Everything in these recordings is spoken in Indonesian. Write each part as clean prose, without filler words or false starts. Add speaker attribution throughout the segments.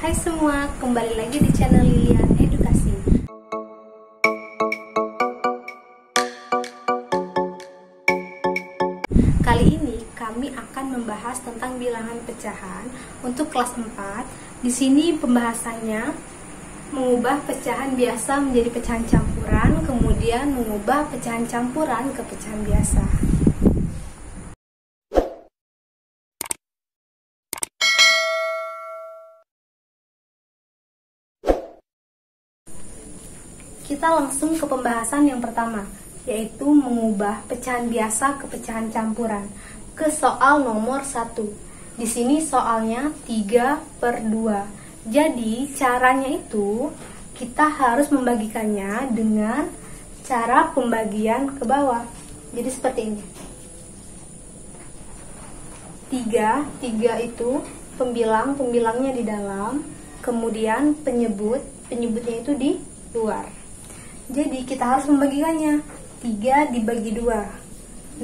Speaker 1: Hai semua, kembali lagi di channel Lilian Edukasi. Kali ini kami akan membahas tentang bilangan pecahan untuk kelas 4. Di sini pembahasannya mengubah pecahan biasa menjadi pecahan campuran, kemudian mengubah pecahan campuran ke pecahan biasa. Kita langsung ke pembahasan yang pertama, yaitu mengubah pecahan biasa ke pecahan campuran. Ke soal nomor 1. Di sini soalnya 3/2. Jadi caranya itu kita harus membagikannya dengan cara pembagian ke bawah. Jadi seperti ini. 3 itu pembilangnya di dalam, kemudian penyebutnya itu di luar. Jadi kita harus membagikannya 3 dibagi 2.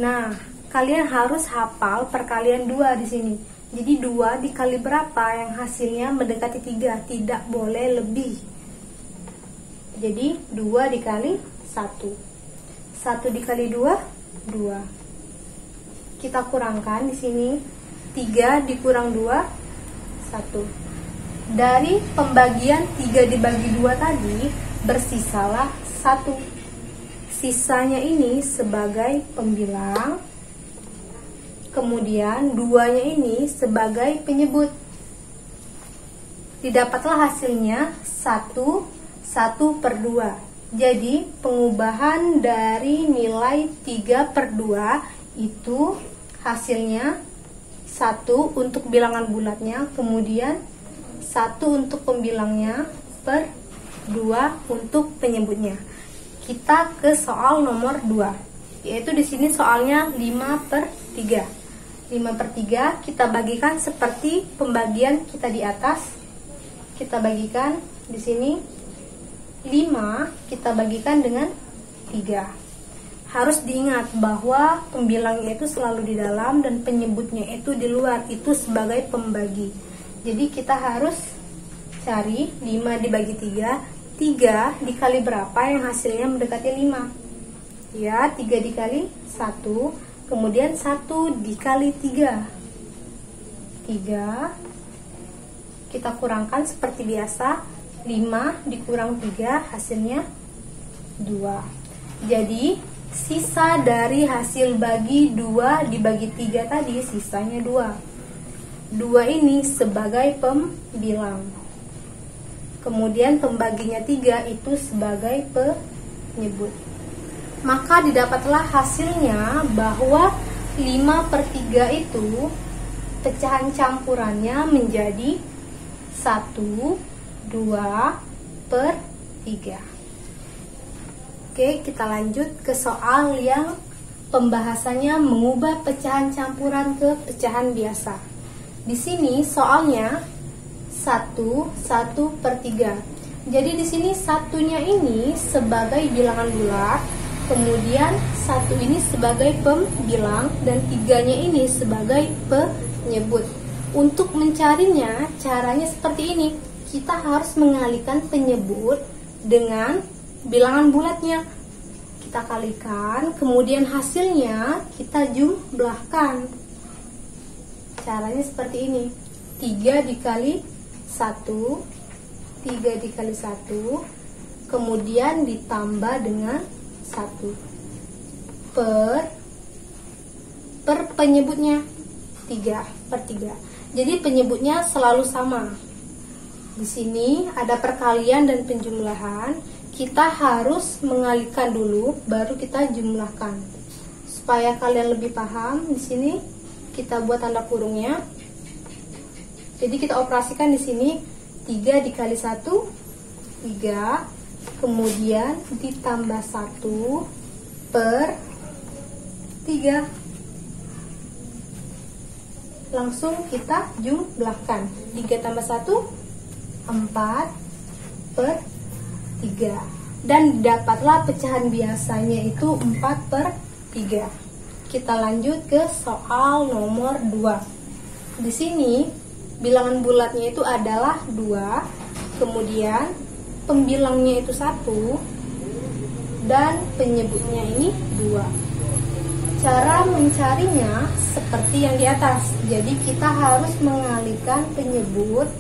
Speaker 1: Nah, kalian harus hafal perkalian 2 di sini. Jadi 2 dikali berapa yang hasilnya mendekati 3, tidak boleh lebih. Jadi 2 dikali 1. 1 dikali 2, 2. Kita kurangkan di sini 3 dikurang 2, 1. Dari pembagian 3 dibagi 2 tadi bersisalah 1. Sisanya ini sebagai pembilang, kemudian 2-nya ini sebagai penyebut. Didapatlah hasilnya 1/2. Jadi pengubahan dari nilai 3/2 itu hasilnya 1 untuk bilangan bulatnya, kemudian 1 untuk pembilangnya per 2 untuk penyebutnya. Kita ke soal nomor 2, yaitu di sini soalnya 5/3. 5/3 kita bagikan seperti pembagian kita di atas. Kita bagikan di sini 5 kita bagikan dengan 3. Harus diingat bahwa pembilangnya itu selalu di dalam dan penyebutnya itu di luar, itu sebagai pembagi. Jadi kita harus cari 5 dibagi 3. 3 dikali berapa yang hasilnya mendekati 5? Ya, 3 dikali 1, kemudian 1 dikali 3. 3 kita kurangkan seperti biasa, 5 dikurang 3 hasilnya 2. Jadi sisa dari hasil bagi 2 dibagi 3 tadi sisanya 2. 2 ini sebagai pembilang. Kemudian pembaginya 3 itu sebagai penyebut. Maka didapatlah hasilnya bahwa 5/3 itu pecahan campurannya menjadi 1, 2/3. Oke, kita lanjut ke soal yang pembahasannya mengubah pecahan campuran ke pecahan biasa. Di sini soalnya 1/3. Jadi di sini satunya ini sebagai bilangan bulat, kemudian 1 ini sebagai pembilang dan 3-nya ini sebagai penyebut. Untuk mencarinya caranya seperti ini. Kita harus mengalihkan penyebut dengan bilangan bulatnya. Kita kalikan, kemudian hasilnya kita jumlahkan. Caranya seperti ini. 3 dikali 1, 3 dikali 1, kemudian ditambah dengan 1 per penyebutnya 3/3. Jadi penyebutnya selalu sama. Di sini ada perkalian dan penjumlahan. Kita harus mengalihkan dulu, baru kita jumlahkan. Supaya kalian lebih paham, di sini kita buat tanda kurungnya. Jadi kita operasikan di sini 3 dikali 1, 3, kemudian ditambah 1 per 3. Langsung kita jumlahkan. 3 tambah 1, 4/3. Dan dapatlah pecahan biasanya itu 4/3. Kita lanjut ke soal nomor 2. Di sini bilangan bulatnya itu adalah 2, kemudian pembilangnya itu 1, dan penyebutnya ini 2. Cara mencarinya seperti yang di atas. Jadi kita harus mengalihkan penyebut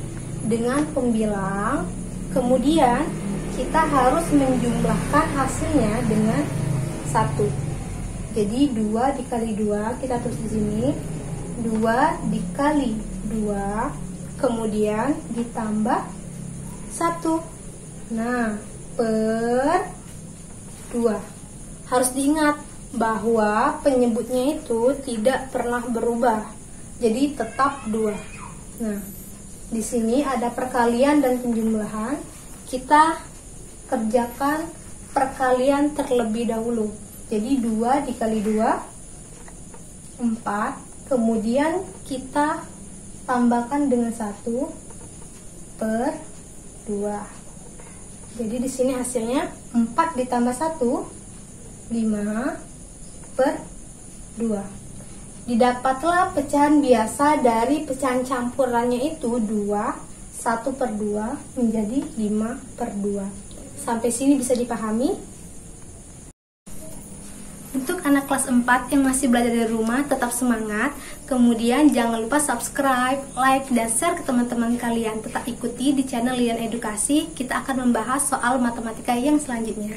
Speaker 1: dengan pembilang, kemudian kita harus menjumlahkan hasilnya dengan 1. Jadi 2 dikali 2, kita tulis di sini 2 dikali 2, kemudian ditambah 1. Nah, per 2. Harus diingat bahwa penyebutnya itu tidak pernah berubah. Jadi tetap 2. Nah, di sini ada perkalian dan penjumlahan. Kita kerjakan perkalian terlebih dahulu. Jadi 2 dikali 2 4, kemudian kita tambahkan dengan 1 per 2. Jadi di sini hasilnya 4 ditambah 1 5 per 2. Didapatlah pecahan biasa dari pecahan campurannya itu 2, 1 per 2 menjadi 5 per 2. Sampai sini bisa dipahami? Untuk anak kelas 4 yang masih belajar dari rumah, tetap semangat. Kemudian jangan lupa subscribe, like, dan share ke teman-teman kalian. Tetap ikuti di channel Lilian Edukasi. Kita akan membahas soal matematika yang selanjutnya.